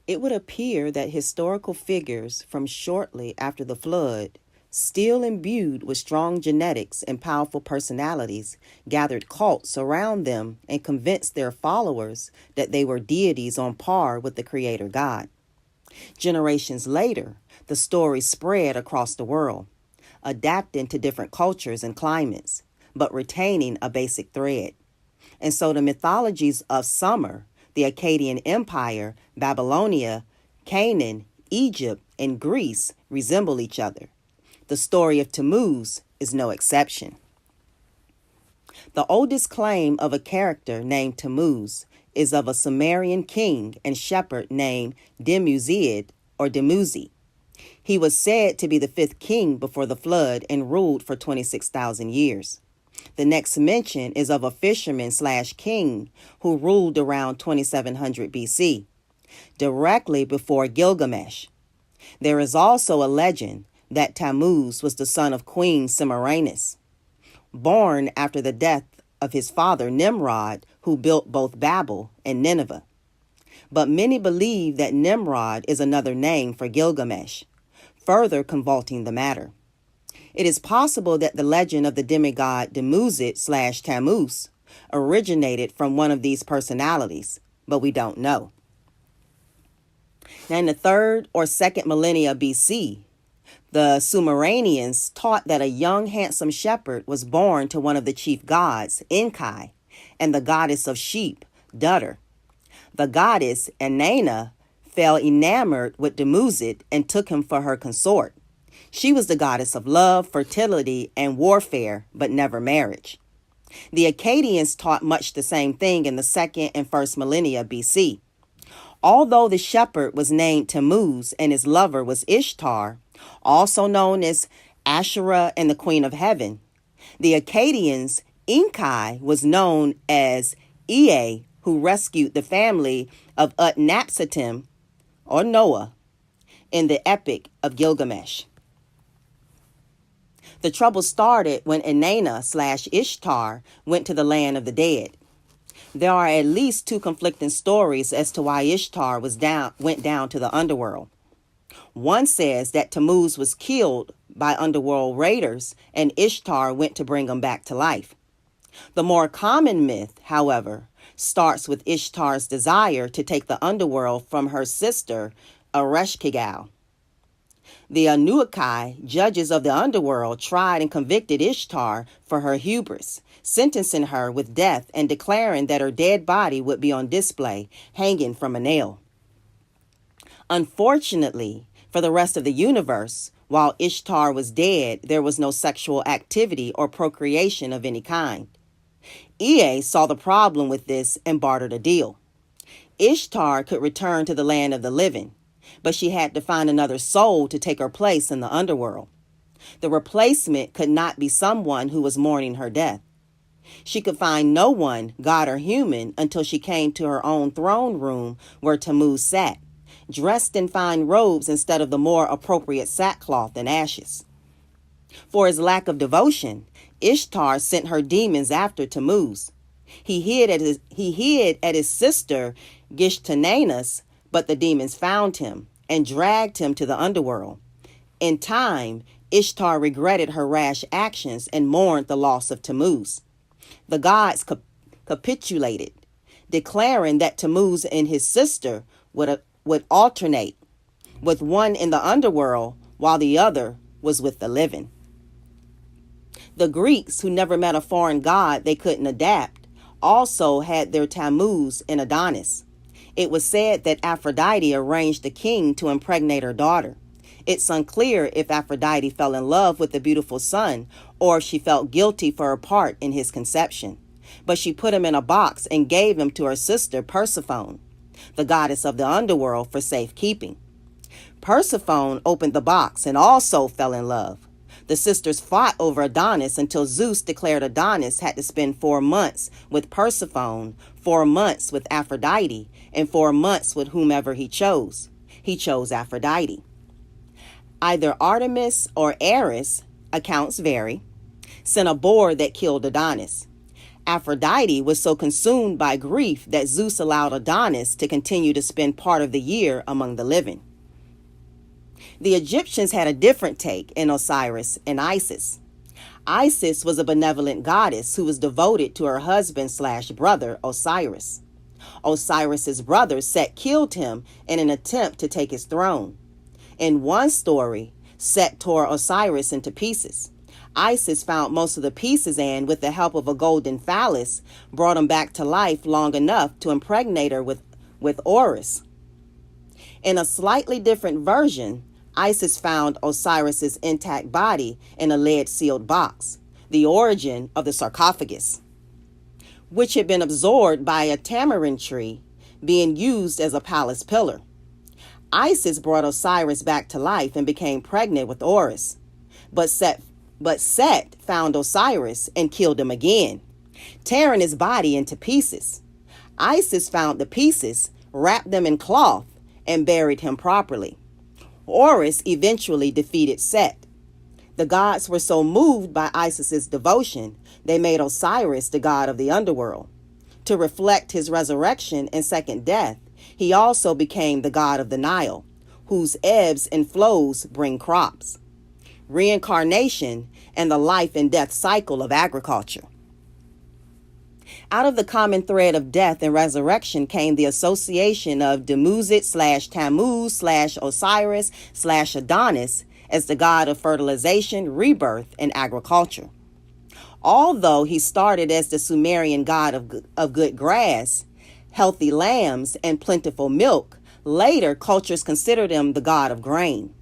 It would appear that historical figures from shortly after the flood, still imbued with strong genetics and powerful personalities, gathered cults around them and convinced their followers that they were deities on par with the Creator God. Generations later, the story spread across the world, adapting to different cultures and climates, but retaining a basic thread. And so the mythologies of Sumer, the Akkadian Empire, Babylonia, Canaan, Egypt, and Greece resemble each other. The story of Tammuz is no exception. The oldest claim of a character named Tammuz is of a Sumerian king and shepherd named Demuzid or Demuzi. He was said to be the fifth king before the flood and ruled for 26,000 years. The next mention is of a fisherman/king who ruled around 2700 BC, directly before Gilgamesh. There is also a legend that Tammuz was the son of Queen Semiramis, born after the death of his father Nimrod, who built both Babel and Nineveh. But many believe that Nimrod is another name for Gilgamesh, further convoluting the matter. It is possible that the legend of the demigod Demuzid/Tammuz originated from one of these personalities, but we don't know. Now, in the 3rd or 2nd millennia BC, the Sumerians taught that a young, handsome shepherd was born to one of the chief gods, Enki, and the goddess of sheep, Dutter. The goddess, Inanna, fell enamored with Demuzid and took him for her consort. She was the goddess of love, fertility, and warfare, but never marriage. The Akkadians taught much the same thing in the 2nd and 1st millennia BC. Although the shepherd was named Tammuz and his lover was Ishtar, also known as Asherah and the Queen of Heaven, the Akkadians' Enki was known as Ea, who rescued the family of Utnapishtim, or Noah, in the Epic of Gilgamesh. The trouble started when Inanna/Ishtar went to the land of the dead. There are at least 2 conflicting stories as to why Ishtar went down to the underworld. One says that Tammuz was killed by underworld raiders and Ishtar went to bring him back to life. The more common myth, however, starts with Ishtar's desire to take the underworld from her sister, Ereshkigal. The Anunnaki, judges of the underworld, tried and convicted Ishtar for her hubris, sentencing her with death and declaring that her dead body would be on display, hanging from a nail. Unfortunately, for the rest of the universe, while Ishtar was dead, there was no sexual activity or procreation of any kind. Ea saw the problem with this and bartered a deal. Ishtar could return to the land of the living, but she had to find another soul to take her place in the underworld. The replacement could not be someone who was mourning her death. She could find no one, God or human, until she came to her own throne room where Tammuz sat, dressed in fine robes instead of the more appropriate sackcloth and ashes. For his lack of devotion, Ishtar sent her demons after Tammuz. He hid at his sister Gishtananus, but the demons found him and dragged him to the underworld. In time, Ishtar regretted her rash actions and mourned the loss of Tammuz. The gods capitulated, declaring that Tammuz and his sister would alternate, with one in the underworld while the other was with the living. The Greeks, who never met a foreign god they couldn't adapt, also had their Tammuz in Adonis. It was said that Aphrodite arranged the king to impregnate her daughter. It's unclear if Aphrodite fell in love with the beautiful son or if she felt guilty for her part in his conception. But she put him in a box and gave him to her sister Persephone, the goddess of the underworld, for safekeeping. Persephone opened the box and also fell in love. The sisters fought over Adonis until Zeus declared Adonis had to spend 4 months with Persephone, 4 months with Aphrodite, and 4 months with whomever he chose. He chose Aphrodite. Either Artemis or Eris, accounts vary, sent a boar that killed Adonis. Aphrodite was so consumed by grief that Zeus allowed Adonis to continue to spend part of the year among the living. The Egyptians had a different take in Osiris and Isis. Isis was a benevolent goddess who was devoted to her husband/brother Osiris. Osiris's brother Set killed him in an attempt to take his throne. In one story, Set tore Osiris into pieces. Isis found most of the pieces and, with the help of a golden phallus, brought him back to life long enough to impregnate her with Horus. In a slightly different version, Isis found Osiris's intact body in a lead-sealed box, the origin of the sarcophagus, which had been absorbed by a tamarind tree being used as a palace pillar. Isis brought Osiris back to life and became pregnant with Horus, but Set found Osiris and killed him again, tearing his body into pieces. Isis found the pieces, wrapped them in cloth, and buried him properly. Horus eventually defeated Set. The gods were so moved by Isis's devotion, they made Osiris the god of the underworld. To reflect his resurrection and second death, he also became the god of the Nile, whose ebbs and flows bring crops, reincarnation, and the life and death cycle of agriculture. Out of the common thread of death and resurrection came the association of Dumuzi/Tammuz/Osiris/Adonis as the god of fertilization, rebirth, and agriculture. Although he started as the Sumerian god of good grass, healthy lambs, and plentiful milk, later cultures considered him the god of grain.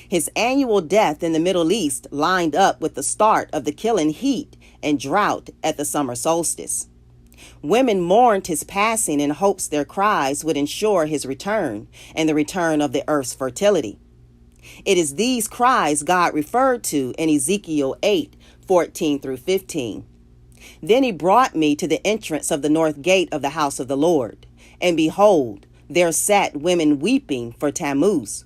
His annual death in the Middle East lined up with the start of the killing heat and drought at the summer solstice. Women mourned his passing in hopes their cries would ensure his return and the return of the earth's fertility. It is these cries God referred to in Ezekiel 8:14-15. Then he brought me to the entrance of the north gate of the house of the Lord, and behold, there sat women weeping for Tammuz.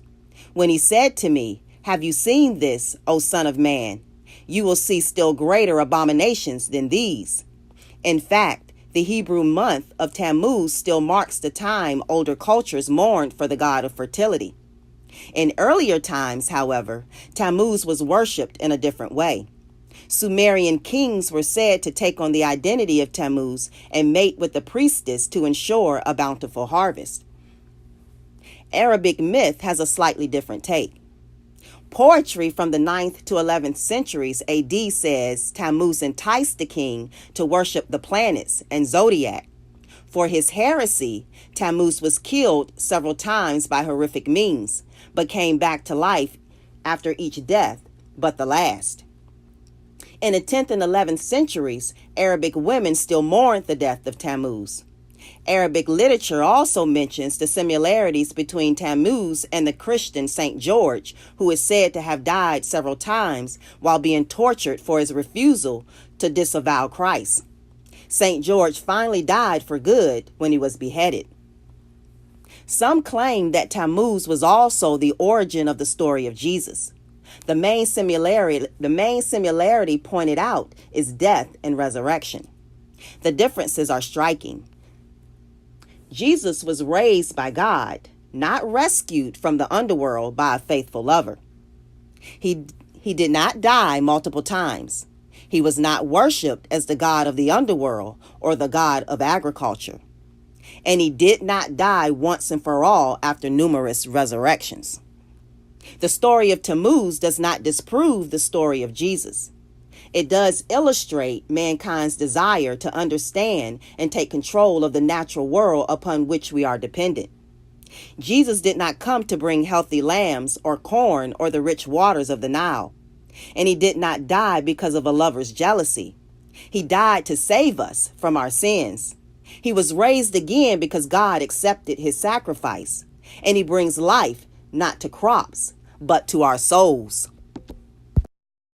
When he said to me, "Have you seen this, O son of man? You will see still greater abominations than these." In fact, the Hebrew month of Tammuz still marks the time older cultures mourned for the god of fertility. In earlier times, however, Tammuz was worshipped in a different way. Sumerian kings were said to take on the identity of Tammuz and mate with the priestess to ensure a bountiful harvest. Arabic myth has a slightly different take. Poetry from the 9th to 11th centuries AD says Tammuz enticed the king to worship the planets and zodiac. For his heresy, Tammuz was killed several times by horrific means, but came back to life after each death, but the last. In the 10th and 11th centuries, Arabic women still mourned the death of Tammuz. Arabic literature also mentions the similarities between Tammuz and the Christian St. George, who is said to have died several times while being tortured for his refusal to disavow Christ. St. George finally died for good when he was beheaded. Some claim that Tammuz was also the origin of the story of Jesus. The main similarity pointed out is death and resurrection. The differences are striking. Jesus was raised by God, not rescued from the underworld by a faithful lover. He did not die multiple times. He was not worshipped as the god of the underworld or the god of agriculture. And he did not die once and for all after numerous resurrections. The story of Tammuz does not disprove the story of Jesus. It does illustrate mankind's desire to understand and take control of the natural world upon which we are dependent. Jesus did not come to bring healthy lambs or corn or the rich waters of the Nile. And he did not die because of a lover's jealousy. He died to save us from our sins. He was raised again because God accepted his sacrifice. And he brings life not to crops, but to our souls.